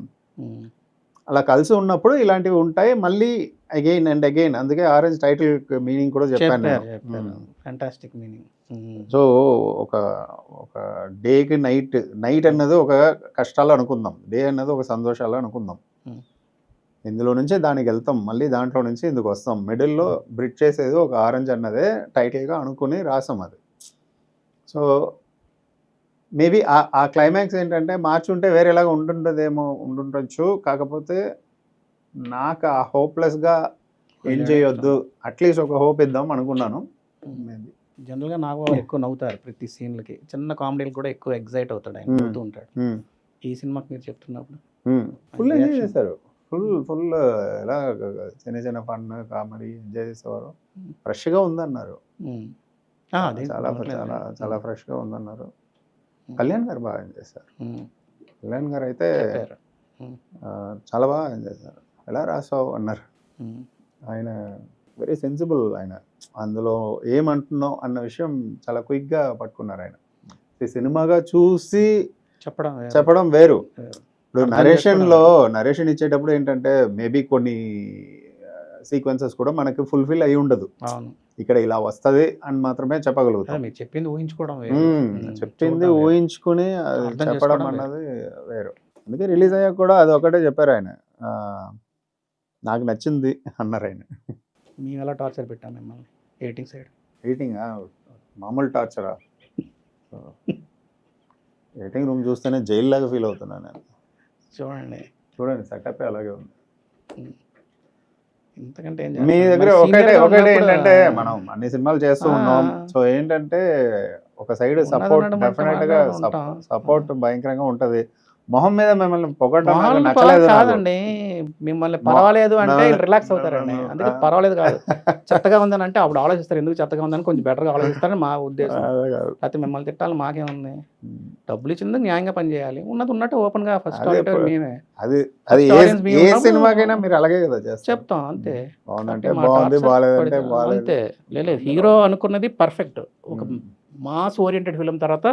అలా కలిసి ఉన్నప్పుడు ఇలాంటివి ఉంటాయి మళ్ళీ అగైన్ అండ్ అగైన్. అందుకే ఆరెంజ్ టైటిల్ మీనింగ్ కూడా చెప్పాను. Fantastic meaning. సో ఒక డేకి నైట్ అన్నది ఒక కష్టాలు అనుకుందాం, డే అన్నది ఒక సంతోషాలు అనుకుందాం. Hmm. ఇందులో నుంచి దానికి వెళ్తాం, మళ్ళీ దాంట్లో నుంచి ఇందుకు వస్తాం, మిడిల్లో బ్రిడ్జ్ చేసేది ఒక ఆరెంజ్ అన్నదే టైటిల్గా అనుకుని రాసాం అది. సో మేబీ ఆ క్లైమాక్స్ ఏంటంటే మార్చుంటే వేరేలాగా ఉండుండొచ్చు, కాకపోతే నాకు ఆ హోప్లెస్గా ఏం చేయొద్దు, అట్లీస్ట్ ఒక హోప్ ఇద్దాం అనుకున్నాను. మేబీ జనరల్గా నాగబాబు ఎక్కువ నవ్వుతారు ప్రతి సీన్లకి, చిన్న కామెడీలు కూడా ఎక్కువ ఎగ్జైట్ అవుతాడు ఆయన, నవ్వుతూ ఉంటాడు. ఈ సినిమాకి మీరు చెప్తున్నప్పుడు ఫుల్ ఎంజాయ్ చేశారు, ఫుల్ ఎలా చిన్న చిన్న ఫన్ కామెడీ ఎంజాయ్ చేసేవారు. ఫ్రెష్గా ఉందన్నారు, చాలా ఫ్రెష్గా ఉందన్నారు. కళ్యాణ్ గారు బాగా ఎంజాయ్ చేశారు. కళ్యాణ్ గారు అయితే చాలా బాగా ఎంజాయ్ చేశారు. ఎలా రాసావు అన్నారు. ఆయన వెరీ సెన్సిబుల్, ఆయన అందులో ఏమంటున్నావు అన్న విషయం చాలా క్విక్గా పట్టుకున్నారు ఆయన. ఈ సినిమాగా చూసి చెప్పడం వేరు. ఇప్పుడు నరేషన్ ఇచ్చేటప్పుడు ఏంటంటే మేబీ కొన్ని సీక్వెన్సెస్ కూడా మనకి ఫుల్ఫిల్ అయి ఉండదు, ఇక్కడ ఇలా వస్తుంది అని మాత్రమే చెప్పగలుగుతాం. చెప్పింది ఊహించుకోవడం, చెప్పింది ఊహించుకుని చెప్పడం అన్నది వేరు. అందుకే రిలీజ్ అయ్యాక కూడా అది ఒకటే చెప్పారు ఆయన, నాకు నచ్చింది అన్నారు ఆయన. మేము ఎలా టార్చర్ పెట్టాం మిమ్మల్ని ఎడిటింగ్ సైడ్? ఎడిటింగ్ మామూలు టార్చరా? ఎడిటింగ్ రూమ్ చూస్తేనే జైలు లాగా ఫీల్ అవుతున్నాను నేను. చూడండి సెటప్ అలాగే ఉంది. ఇంతకంటే మీ దగ్గర ఒకటే ఏంటంటే మనం అన్ని సినిమాలు చేస్తూ ఉన్నాం, సో ఏంటంటే ఒక సైడ్ సపోర్ట్ డెఫినెట్ గా సపోర్ట్ భయంకరంగా ఉంటది. మొహం మీద మిమ్మల్ని పొగడం నచ్చలేదు కాదండి, మిమ్మల్ని పర్వాలేదు అంటే రిలాక్స్ అవుతారండి. అందుకే పర్వాలేదు కాదు, చెత్తగా ఉందని అంటే అప్పుడు ఆలోచిస్తారు, ఎందుకు చెత్తగా ఉందని కొంచెం బెటర్గా ఆలోచిస్తారని మా ఉద్దేశం. అయితే మిమ్మల్ని తిట్టాలి మాకేముంది, డబ్బులు ఇచ్చింది న్యాయంగా పనిచేయాలి, ఉన్నది ఉన్నట్టు ఓపెన్ గా ఫస్ట్ మేమే అది ఏ సినిమాకైనా మీరు అలాగే కదా చెప్తాం, అంతే. అంతే, లేదు హీరో అనుకున్నది పర్ఫెక్ట్, ఒక మాస్ ఓరియంటెడ్ ఫిల్మ్ తర్వాత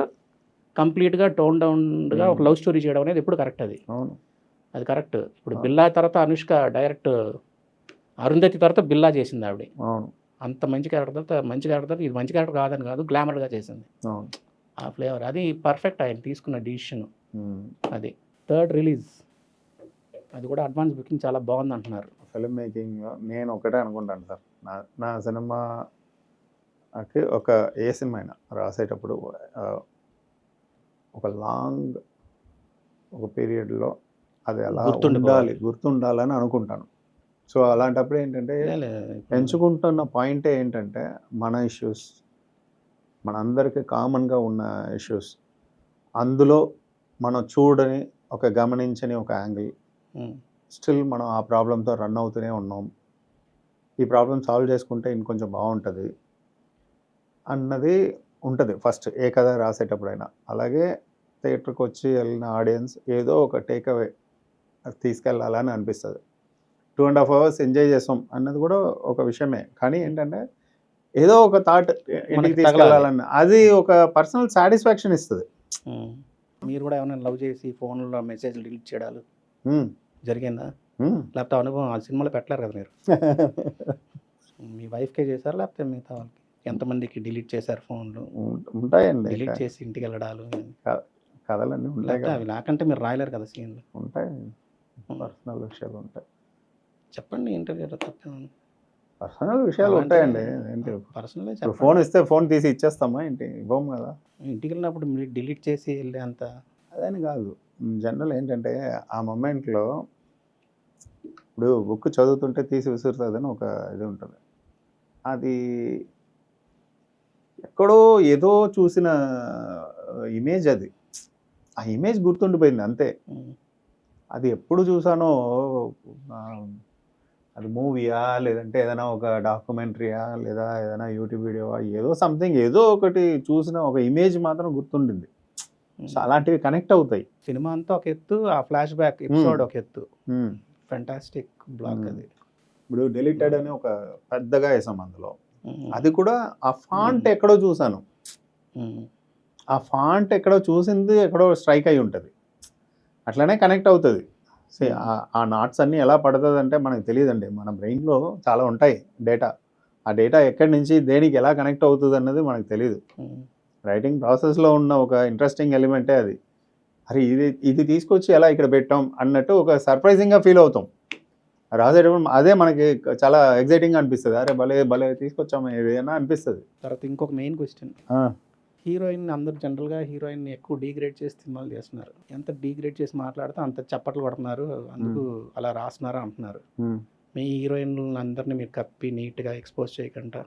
కంప్లీట్గా టోన్ డౌన్గా ఒక లవ్ స్టోరీ చేయడం అనేది ఎప్పుడు కరెక్ట్, అది కరెక్ట్. ఇప్పుడు బిల్లా తర్వాత అనుష్క డైరెక్ట్ అరుంధతి తర్వాత బిల్లా చేసింది ఆవిడ, అంత మంచి క్యారెక్టర్ తర్వాత ఇది మంచి క్యారెక్టర్ కాదని కాదు, గ్లామర్గా చేసింది. ఆ ఫ్లేవర్ అది పర్ఫెక్ట్, ఆయన తీసుకున్న డిసిషన్ అది. థర్డ్ రిలీజ్ అది కూడా అడ్వాన్స్ బుకింగ్ చాలా బాగుంది అంటున్నారు. ఫిల్మ్ మేకింగ్ నేను ఒకటే అనుకుంటాను సార్, నా సినిమాకి ఏ సినిమా అయినా రాసేటప్పుడు ఒక లాంగ్ ఒక పీరియడ్లో అది ఎలా గుర్తుండాలని అనుకుంటాను. సో అలాంటప్పుడు ఏంటంటే ఎంచుకుంటున్న పాయింట్ ఏంటంటే మన ఇష్యూస్, మనందరికీ కామన్గా ఉన్న ఇష్యూస్, అందులో మనం చూడని గమనించని ఒక యాంగిల్, స్టిల్ మనం ఆ ప్రాబ్లంతో రన్ అవుతూనే ఉన్నాం, ఈ ప్రాబ్లం సాల్వ్ చేసుకుంటే ఇంకొంచెం బాగుంటుంది అన్నది ఉంటుంది ఫస్ట్ ఏ కథ రాసేటప్పుడైనా. అలాగే థియేటర్కి వచ్చి వెళ్ళిన ఆడియన్స్ ఏదో ఒక టేక్అవే తీసుకెళ్ళాలని అనిపిస్తుంది. 2.5 hours ఎంజాయ్ చేస్తాం అన్నది కూడా ఒక విషయమే, కానీ ఏంటంటే ఏదో ఒక థాట్ ఇంటికి తీసుకెళ్ళాలన్న అది ఒక పర్సనల్ సాటిస్ఫాక్షన్ ఇస్తుంది. మీరు కూడా ఏమైనా లవ్ చేసి ఫోన్లో మెసేజ్లు డిలీట్ చేయడాలు జరిగిందా? లేకపోతే అనుభవం ఆ సినిమాలో పెట్టలేరు కదా మీరు? మీ వైఫ్కే చేశారు లేకపోతే మిగతా వాళ్ళకి? ఎంతమందికి డిలీట్ చేశారు ఫోన్లు? ఉంటాయండి, డిలీట్ చేసి ఇంటికి వెళ్ళడాలు కథలన్నీ ఉంటాయి. అవి నాకంటే మీరు రాయలేరు కదా సీన్లు. ఉంటాయి, పర్సనల్ విషయాలు ఉంటాయి. చెప్పండి, ఇంటర్వ్యూలో తప్పేమని. పర్సనల్ విషయాలు ఉంటాయండి. ఏంటి పర్సనల్ ఫోన్ ఇస్తే ఫోన్ తీసి ఇచ్చేస్తామా ఏంటి? ఇవ్వం కదా. ఇంటికి వెళ్ళినప్పుడు మీరు డిలీట్ చేసి వెళ్ళే అంత అదని కాదు. జనరల్ ఏంటంటే ఆ మూమెంట్లో ఇప్పుడు బుక్ చదువుతుంటే తీసి విసురుతుందని ఒక ఇది ఉంటుంది. అది ఎక్కడో ఏదో చూసిన ఇమేజ్, అది ఆ ఇమేజ్ గుర్తుండిపోయింది అంతే. అది ఎప్పుడు చూసానో, అది మూవీయా లేదంటే ఏదైనా ఒక డాక్యుమెంటరీయా లేదా ఏదైనా యూట్యూబ్ వీడియోవా, ఏదో సంథింగ్ ఏదో ఒకటి చూసిన ఒక ఇమేజ్ మాత్రం గుర్తుండింది. సో అలాంటివి కనెక్ట్ అవుతాయి. సినిమా అంతా ఒక ఎత్తు, ఆ ఫ్లాష్ బ్యాక్ ఎపిసోడ్ ఒక ఎత్తు. ఫెంటాస్టిక్ బ్లాక్ అది. ఇప్పుడు డెలిటెడ్ అని ఒక పెద్దగా వేసాం అందులో, అది కూడా ఆ ఫాంట్ ఎక్కడో చూసాను, ఆ ఫాంట్ ఎక్కడో చూసింది ఎక్కడో స్ట్రైక్ అయి ఉంటుంది, అట్లనే కనెక్ట్ అవుతుంది. ఆ నాట్స్ అన్నీ ఎలా పడుతుంది అంటే మనకు తెలియదండి, మన బ్రెయిన్లో చాలా ఉంటాయి డేటా, ఆ డేటా ఎక్కడి నుంచి దేనికి ఎలా కనెక్ట్ అవుతుంది అన్నది మనకు తెలియదు. రైటింగ్ ప్రాసెస్లో ఉన్న ఒక ఇంట్రెస్టింగ్ ఎలిమెంటే అది. అరే ఇది తీసుకొచ్చి ఎలా ఇక్కడ పెట్టాం అన్నట్టు ఒక సర్ప్రైజింగ్గా ఫీల్ అవుతాం రాసేటప్పుడు. అదే మనకి చాలా ఎగ్జైటింగ్గా అనిపిస్తుంది. అరే భలే భలే తీసుకొచ్చాము ఏదైనా అనిపిస్తుంది. తర్వాత ఇంకొక మెయిన్ క్వశ్చన్, హీరోయిన్ అందరూ జనరల్గా హీరోయిన్ ఎక్కువ డీగ్రేడ్ చేసి సినిమాలు చేస్తున్నారు. ఎంత డీగ్రేడ్ చేసి మాట్లాడితే అంత చప్పట్లు కొడుతున్నారు, అందుకు అలా రాస్తున్నారు అంటున్నారు. మీ హీరోయిన్లు అందరినీ మీరు కప్పి నీట్గా ఎక్స్పోజ్ చేయకుండా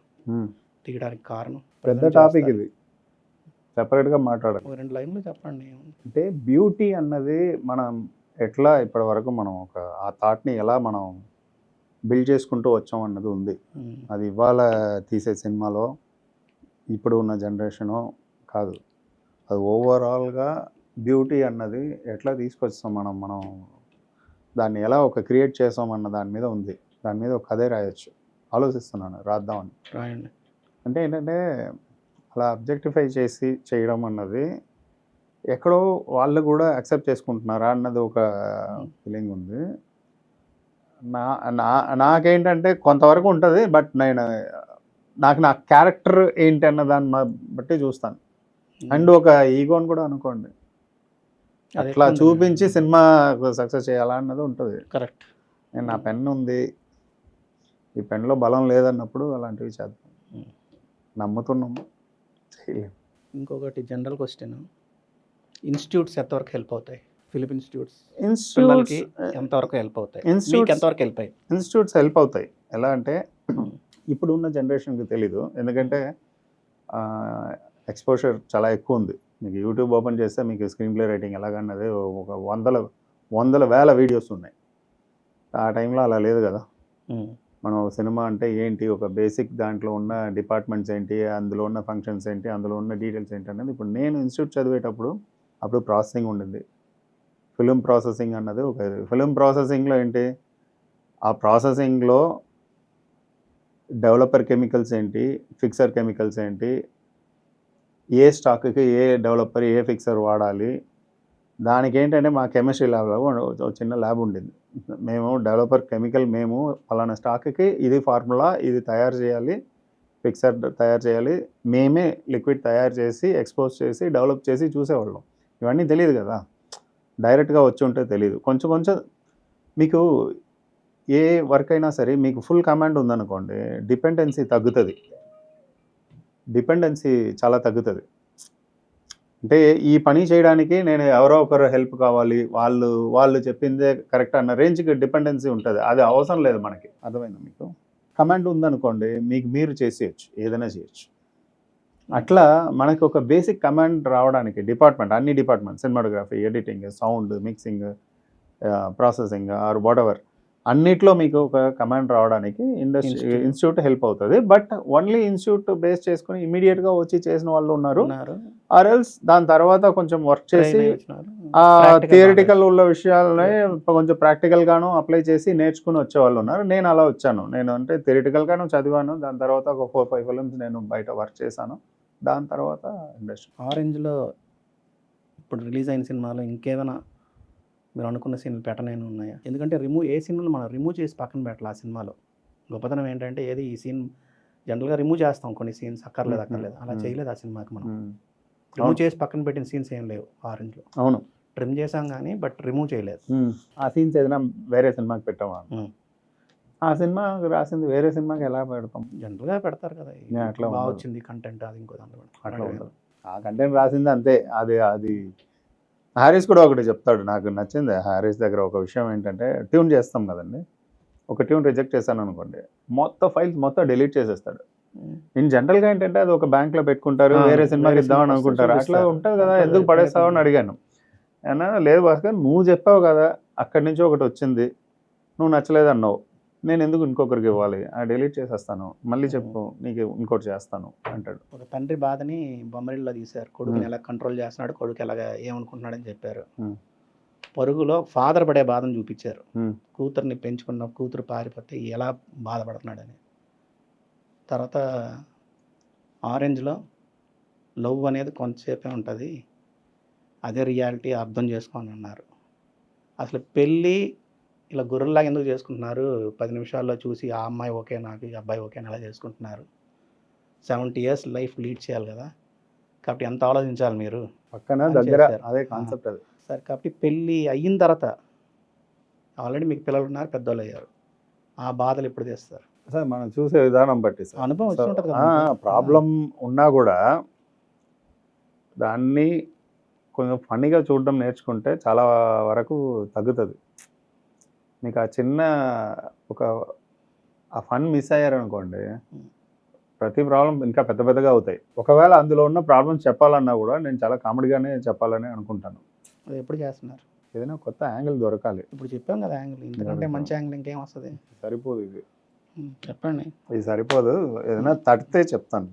తీయడానికి కారణం? పెద్ద టాపిక్ ఇది, సెపరేట్గా మాట్లాడాలి. 2 లైన్లు చెప్పండి. అంటే బ్యూటీ అన్నది మనం ఎట్లా ఇప్పటి వరకు మనం ఆ థాట్ని ఎలా మనం బిల్డ్ చేసుకుంటూ వచ్చాం అన్నది ఉంది. అది ఇవాళ తీసే సినిమాలో ఇప్పుడు ఉన్న జనరేషను కాదు, అది ఓవరాల్గా బ్యూటీ అన్నది ఎట్లా తీసుకొచ్చాం మనం దాన్ని ఎలా క్రియేట్ చేసాం అన్న దాని మీద ఉంది. దాని మీద ఒక కథే రాయొచ్చు, ఆలోచిస్తున్నాను రాద్దామని. రాయండి. అంటే ఏంటంటే అలా అబ్జెక్టిఫై చేసి చేయడం అన్నది ఎక్కడో వాళ్ళు కూడా యాక్సెప్ట్ చేసుకుంటున్నారా అన్నది ఒక ఫీలింగ్ ఉంది. నాకేంటంటే కొంతవరకు ఉంటుంది, బట్ నా క్యారెక్టర్ ఏంటి అన్న దాన్ని బట్టి చూస్తాను. అండ్ ఒక ఈగోని కూడా అనుకోండి, అట్లా చూపించి సినిమా సక్సెస్ చేయాలా అన్నది ఉంటుంది. కరెక్ట్. నా పెన్ ఉంది, ఈ పెన్లో బలం లేదన్నప్పుడు అలాంటివి చేద్దాం, నమ్ముతున్నాము, చేయలేము. ఇంకొకటి జనరల్ క్వశ్చన్, ఇన్స్టిట్యూట్స్ ఎంతవరకు హెల్ప్ అవుతాయి? ఫిలిం ఇన్స్టిట్యూట్స్ ఎంతవరకు హెల్ప్ అవుతాయి? ఎంతవరకు హెల్ప్ అయ్యాయి? ఇన్స్టిట్యూట్స్ హెల్ప్ అవుతాయి. ఎలా అంటే ఇప్పుడు ఉన్న జనరేషన్కి తెలీదు, ఎందుకంటే ఎక్స్పోజర్ చాలా ఎక్కువ ఉంది. మీకు యూట్యూబ్ ఓపెన్ చేస్తే మీకు స్క్రీన్ ప్లే రైటింగ్ ఎలాగన్నది ఒక వందల వేల వీడియోస్ ఉన్నాయి. ఆ టైంలో అలా లేదు కదా. మనం సినిమా అంటే ఏంటి, ఒక బేసిక్ దాంట్లో ఉన్న డిపార్ట్మెంట్స్ ఏంటి, అందులో ఉన్న ఫంక్షన్స్ ఏంటి, అందులో ఉన్న డీటెయిల్స్ ఏంటి అనేది. ఇప్పుడు నేను ఇన్స్టిట్యూట్ చదివేటప్పుడు అప్పుడు ప్రాసెసింగ్ ఉండింది, ఫిలిం ప్రాసెసింగ్ అన్నది ఒక ఫిలిం ప్రాసెసింగ్లో ఏంటి, ఆ ప్రాసెసింగ్లో డెవలపర్ కెమికల్స్ ఏంటి, ఫిక్సర్ కెమికల్స్ ఏంటి, ఏ స్టాక్కి ఏ డెవలపర్ ఏ ఫిక్సర్ వాడాలి, దానికి ఏంటంటే మా కెమిస్ట్రీ ల్యాబ్లో ఒక చిన్న ల్యాబ్ ఉండింది. మేము డెవలపర్ కెమికల్, మేము ఫలానా స్టాక్కి ఇది ఫార్ములా, ఇది తయారు చేయాలి, ఫిక్సర్ తయారు చేయాలి, మేమే లిక్విడ్ తయారు చేసి ఎక్స్పోజ్ చేసి డెవలప్ చేసి చూసేవాళ్ళం. ఇవన్నీ తెలియదు కదా, డైరెక్ట్గా వచ్చి ఉంటే తెలియదు. కొంచెం మీకు ఏ వర్క్ అయినా సరే మీకు ఫుల్ కమాండ్ ఉందనుకోండి, డిపెండెన్సీ తగ్గుతుంది, డిపెండెన్సీ చాలా తగ్గుతుంది. అంటే ఈ పని చేయడానికి నేను ఎవరో ఒకరు హెల్ప్ కావాలి, వాళ్ళు చెప్పిందే కరెక్ట్ అన్న రేంజ్కి డిపెండెన్సీ ఉంటుంది. అది అవసరం లేదు మనకి. అర్థమైందా మీకు? కమాండ్ ఉందనుకోండి, మీకు మీరు చేసేయచ్చు, ఏదైనా చేయొచ్చు. అట్లా మనకు ఒక బేసిక్ కమాండ్ రావడానికి అన్ని department, cinematography, editing, sound, mixing, processing are what ever, అన్నిట్లో మీకు ఒక కమాండ్ రావడానికి ఇన్స్టిట్యూట్ హెల్ప్ అవుతుంది. బట్ ఓన్లీ ఇన్స్టిట్యూట్ బేస్ చేసుకుని ఇమీడియట్గా వచ్చి చేసిన వాళ్ళు ఉన్నారు. ఆర్ ఎల్స్ దాని తర్వాత కొంచెం వర్క్ చేసి ఆ థియరిటికల్ ఉన్న విషయాలని కొంచెం ప్రాక్టికల్గాను అప్లై చేసి నేర్చుకుని వచ్చే వాళ్ళు ఉన్నారు. నేను అలా వచ్చాను. నేను అంటే థియరిటికల్గాను చదివాను, దాని తర్వాత ఒక 4-5 ఫిల్మ్స్ నేను బయట వర్క్ చేశాను, దాని తర్వాత ఇండస్ట్రీ. ఆరెంజ్లో ఇప్పుడు రిలీజ్ అయిన సినిమాలో ఇంకేమైనా మీరు అనుకున్న సీన్లు పెట్టనైనా ఉన్నాయా? ఎందుకంటే ఏ సీన్లు మనం రిమూవ్ చేసి పక్కన పెట్టాలి. ఆ సినిమాలో గొప్పతనం ఏంటంటే ఈ సీన్ జనరల్గా రిమూవ్ చేస్తాం, కొన్ని సీన్స్ అక్కర్లేదు అలా చేయలేదు ఆ సినిమాకి. మనం రిమూవ్ చేసి పక్కన పెట్టిన సీన్స్ ఏం లేవు ఆరెంజ్లో. అవును, ట్రిమ్ చేసాం కానీ బట్ రిమూవ్ చేయలేదు. ఆ సీన్స్ ఏదైనా వేరే సినిమాకి పెట్టామా? ఆ సినిమా రాసింది వేరే సినిమాకి ఎలా పెడతాం? జనరల్గా పెడతారు కదా, అట్లా బాగా వచ్చింది కంటెంట్, అది ఇంకో దాంట్లో అట్లా ఉంటుంది. ఆ కంటెంట్ రాసింది అంతే. అది హారీస్ కూడా ఒకటి చెప్తాడు, నాకు నచ్చింది హారీస్ దగ్గర ఒక విషయం ఏంటంటే, ట్యూన్ చేస్తాం కదండి, ఒక ట్యూన్ రిజెక్ట్ చేశాను అనుకోండి, ఫైల్స్ మొత్తం డిలీట్ చేసేస్తాడు. ఇన్ జనరల్గా ఏంటంటే అది ఒక బ్యాంక్లో పెట్టుకుంటారు, వేరే సినిమాకి ఇద్దామని అనుకుంటారు, అట్లా ఉంటుంది కదా, ఎందుకు పడేస్తావు అని అడిగాను. అయినా లేదు భాస్కర్, నువ్వు చెప్పావు కదా, అక్కడి నుంచి ఒకటి వచ్చింది, నువ్వు నచ్చలేదు అన్నావు, నేను ఎందుకు ఇంకొకరికి ఇవ్వాలి, డిలీట్ చేసేస్తాను, మళ్ళీ చెప్పు, నీకు ఇంకోటి చేస్తాను అంటాడు. ఒక తండ్రి బాధని బొమ్మరిల్లో తీశారు, కొడుకుని ఎలా కంట్రోల్ చేస్తున్నాడు, కొడుకు ఎలాగ ఏమనుకుంటున్నాడని చెప్పారు. పరుగులో ఫాదర్ పడే బాధను చూపించారు, కూతుర్ని పెంచుకున్న కూతురు పారిపోతే ఎలా బాధపడుతున్నాడని. తర్వాత ఆరెంజ్లో లవ్ అనేది కొంతసేపే ఉంటుంది, అదే రియాలిటీ అర్థం చేసుకోని అన్నారు. అసలు పెళ్ళి ఇలా గొర్రెల్లాగా ఎందుకు చేసుకుంటున్నారు? 10 నిమిషాల్లో చూసి ఆ అమ్మాయి ఓకే నాకు, ఈ అబ్బాయి ఓకే అని అలా చేసుకుంటున్నారు. 70 years లైఫ్ లీడ్ చేయాలి కదా, కాబట్టి ఎంత ఆలోచించాలి మీరు పక్కన దగ్గర. అదే కాన్సెప్ట్. అది సరే కాబట్టి పెళ్ళి అయిన తర్వాత ఆల్రెడీ మీకు పిల్లలు ఉన్నారు, పెద్దోళ్ళు అయ్యారు, ఆ బాధలు ఎప్పుడు తెస్తారు? సార్ మనం చూసే విధానం బట్టి సార్ అనుభవం వచ్చి ఉంటుంది కదా మీకు. ప్రాబ్లం ఉన్నా కూడా దాన్ని కొంచెం ఫన్నీగా చూడడం నేర్చుకుంటే చాలా వరకు తగ్గుతుంది. మీకు ఆ చిన్న ఆ ఫన్ మిస్ అయ్యారనుకోండి, ప్రతి ప్రాబ్లం ఇంకా పెద్ద పెద్దగా అవుతాయి. ఒకవేళ అందులో ఉన్న ప్రాబ్లమ్స్ చెప్పాలన్నా కూడా నేను చాలా కామెడీగానే చెప్పాలని అనుకుంటాను. అది ఎప్పుడు చేస్తున్నారు? ఏదైనా కొత్త యాంగిల్ దొరకాలి. ఇప్పుడు చెప్పాం కదా యాంగిల్, ఇంతకంటే మంచి యాంగిల్ ఇంకేం వస్తుంది? సరిపోదు ఇది, చెప్పండి. ఇది సరిపోదు. ఏదైనా తడితే చెప్తాను.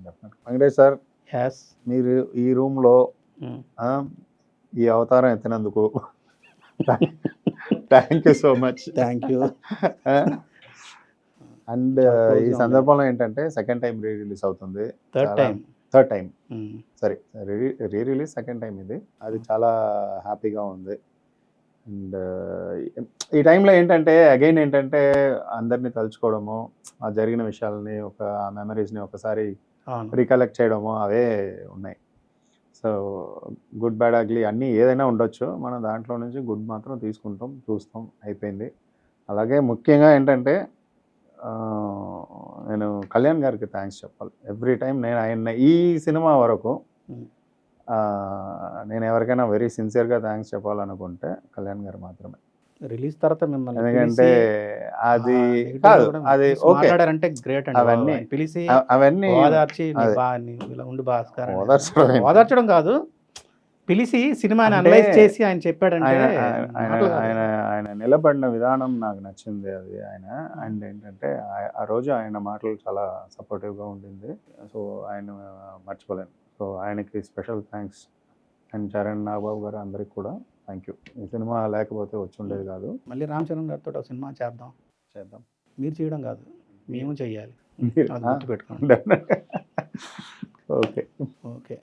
వెంకటేష్ సార్, యాస్ మీరు ఈ రూమ్లో ఈ అవతారం ఎత్తినందుకు thank you so much. Thank you. And ఈ సందర్భంలో ఏంటంటే సెకండ్ టైం రీ రిలీజ్ అవుతుంది. థర్డ్ టైం సరే, రీ రిలీజ్ సెకండ్ టైం ఇది. అది చాలా హ్యాపీగా ఉంది. అండ్ ఈ టైంలో ఏంటంటే అగైన్ ఏంటంటే అందరినీ తలుచుకోవడము, ఆ జరిగిన విషయాలని, ఆ మెమరీస్ని ఒకసారి రికలెక్ట్ చేయడము, అవే ఉన్నాయి. సో గుడ్ బ్యాడ్ అగ్లీ అన్నీ ఏదైనా ఉండొచ్చు, మనం దాంట్లో నుంచి గుడ్ మాత్రం తీసుకుంటాం, చూస్తాం, అయిపోయింది. అలాగే ముఖ్యంగా ఏంటంటే నేను కళ్యాణ్ గారికి థ్యాంక్స్ చెప్పాలి. ఎవ్రీ టైం నేను ఆయన ఈ సినిమా వరకు నేను ఎవరికైనా వెరీ సిన్సియర్గా థ్యాంక్స్ చెప్పాలనుకుంటే కళ్యాణ్ గారు మాత్రమే. రిలీజ్ తర్వాత మిమ్మల్ని ఎందుకంటే అది కాదు, అది ఓకే, అంటే గ్రేట్ అండి. అవన్నీ పిలిచి అవన్నీ ఓదార్చి ఇలా ఉండి భాస్కర్ ఓదార్చడం కాదు, పిలిచి సినిమాని అనలైజ్ చేసి ఆయన చెప్పాడంటే ఆయన నిలబడిన విధానం నాకు నచ్చింది. అది ఆయన అండ్ ఏంటంటే ఆ రోజు ఆయన మాటలు చాలా సపోర్టివ్గా ఉండింది. సో ఆయన మర్చిపోలేను. సో ఆయనకి special thanks. And Charan, Nagababu గారు, అందరికి కూడా థ్యాంక్ యూ. ఈ సినిమా లేకపోతే వచ్చి ఉండేది కాదు. మళ్ళీ రామ్ చరణ్ గారితో ఒక సినిమా చేద్దాం. మీరు చేయడం కాదు, మేము చెయ్యాలి. గుర్తుపెట్టుకోండి. ఓకే. ఓకే.